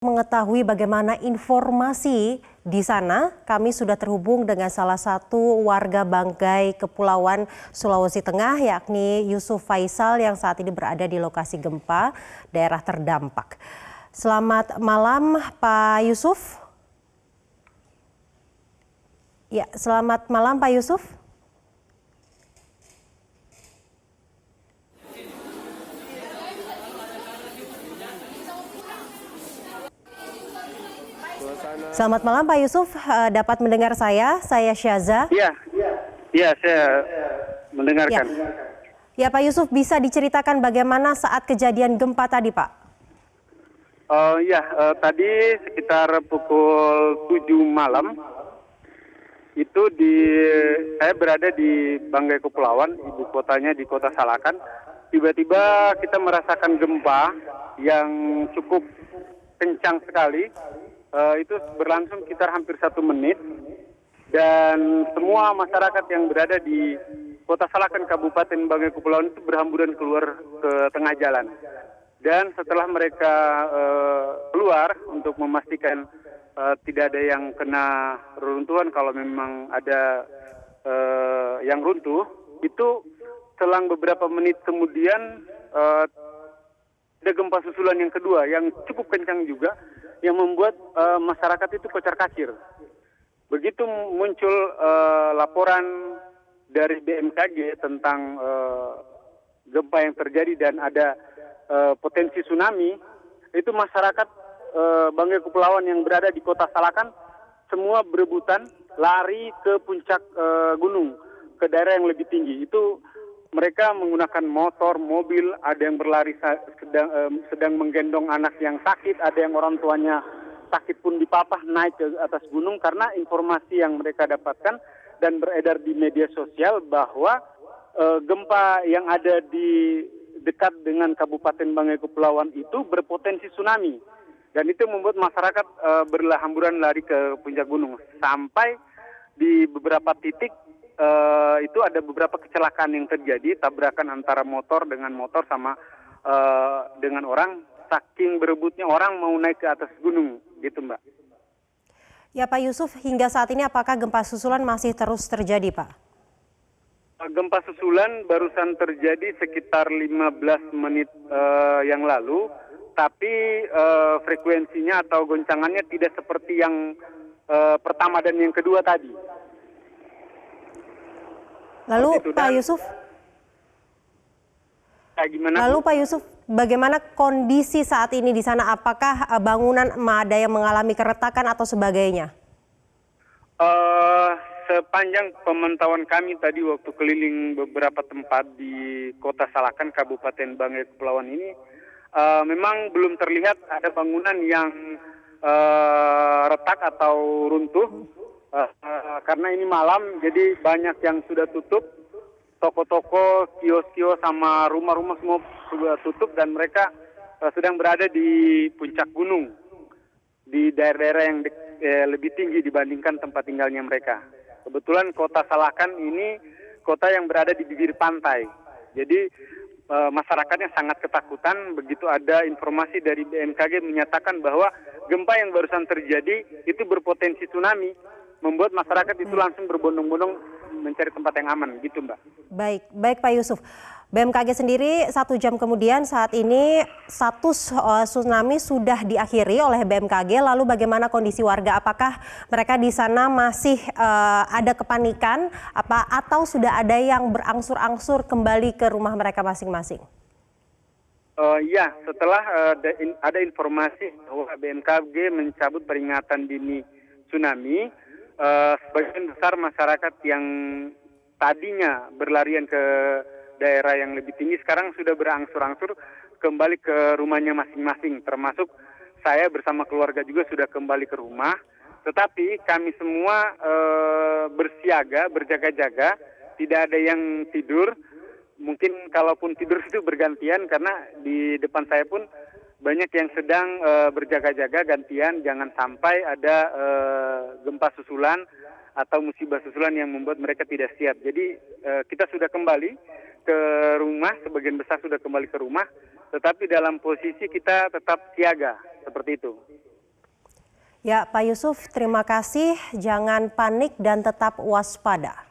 Mengetahui bagaimana informasi di sana, kami sudah terhubung dengan salah satu warga Banggai Kepulauan Sulawesi Tengah, yakni Yusuf Faisal yang saat ini berada di lokasi gempa daerah terdampak. Selamat malam, Pak Yusuf. Ya, selamat malam, Pak Yusuf. Selamat malam Pak Yusuf, dapat mendengar saya Syaza. Iya, saya mendengarkan. Ya Pak Yusuf, bisa diceritakan bagaimana saat kejadian gempa tadi Pak? Tadi sekitar pukul 7 malam, itu saya berada di Banggai Kepulauan, ibu kotanya di Kota Salakan. Tiba-tiba kita merasakan gempa yang cukup kencang sekali. Itu berlangsung sekitar hampir 1 menit, dan semua masyarakat yang berada di Kota Salakan, Kabupaten Banggai Kepulauan itu berhamburan keluar ke tengah jalan. Dan setelah mereka keluar untuk memastikan tidak ada yang kena reruntuhan, kalau memang ada yang runtuh, itu selang beberapa menit kemudian ada gempa susulan yang kedua yang cukup kencang juga, yang membuat masyarakat itu kocar-kacir. Begitu muncul laporan dari BMKG tentang gempa yang terjadi dan ada potensi tsunami, itu masyarakat Banggai Kepulauan yang berada di Kota Salakan semua berebutan lari ke puncak gunung, ke daerah yang lebih tinggi. Itu mereka menggunakan motor, mobil, ada yang berlari sedang menggendong anak yang sakit, ada yang orang tuanya sakit pun dipapah naik ke atas gunung, karena informasi yang mereka dapatkan dan beredar di media sosial bahwa gempa yang ada di dekat dengan Kabupaten Banggai Kepulauan itu berpotensi tsunami, dan itu membuat masyarakat berhamburan lari ke puncak gunung. Sampai di beberapa titik itu ada beberapa kecelakaan yang terjadi, tabrakan antara motor dengan motor sama dengan orang, saking berebutnya orang mau naik ke atas gunung, gitu Mbak. Ya Pak Yusuf, hingga saat ini apakah gempa susulan masih terus terjadi Pak? Gempa susulan barusan terjadi sekitar 15 menit yang lalu, tapi frekuensinya atau goncangannya tidak seperti yang pertama dan yang kedua tadi. Lalu Pak Yusuf, Pak Yusuf, bagaimana kondisi saat ini di sana? Apakah bangunan ada yang mengalami keretakan atau sebagainya? Sepanjang pemantauan kami tadi waktu keliling beberapa tempat di Kota Salakan, Kabupaten Banggai Kepulauan ini, memang belum terlihat ada bangunan yang retak atau runtuh. Karena ini malam, jadi banyak yang sudah tutup, toko-toko, kios-kios, sama rumah-rumah semua sudah tutup, dan mereka sedang berada di puncak gunung, di daerah-daerah yang lebih tinggi dibandingkan tempat tinggalnya mereka. Kebetulan Kota Salakan ini kota yang berada di bibir pantai, jadi masyarakatnya sangat ketakutan begitu ada informasi dari BMKG menyatakan bahwa gempa yang barusan terjadi itu berpotensi tsunami, membuat masyarakat itu langsung berbondong-bondong mencari tempat yang aman, gitu Mbak. Baik Pak Yusuf. BMKG sendiri 1 jam kemudian saat ini status tsunami sudah diakhiri oleh BMKG. Lalu bagaimana kondisi warga? Apakah mereka di sana masih ada kepanikan atau sudah ada yang berangsur-angsur kembali ke rumah mereka masing-masing? Setelah ada informasi bahwa BMKG mencabut peringatan dini tsunami, sebagian besar masyarakat yang tadinya berlarian ke daerah yang lebih tinggi sekarang sudah berangsur-angsur kembali ke rumahnya masing-masing, termasuk saya bersama keluarga juga sudah kembali ke rumah. Tetapi kami semua bersiaga, berjaga-jaga, tidak ada yang tidur. Mungkin kalaupun tidur itu bergantian, karena di depan saya pun banyak yang sedang berjaga-jaga gantian, jangan sampai ada gempa susulan atau musibah susulan yang membuat mereka tidak siap. Jadi kita sudah kembali ke rumah, sebagian besar sudah kembali ke rumah, tetapi dalam posisi kita tetap siaga, seperti itu. Ya, Pak Yusuf, terima kasih. Jangan panik dan tetap waspada.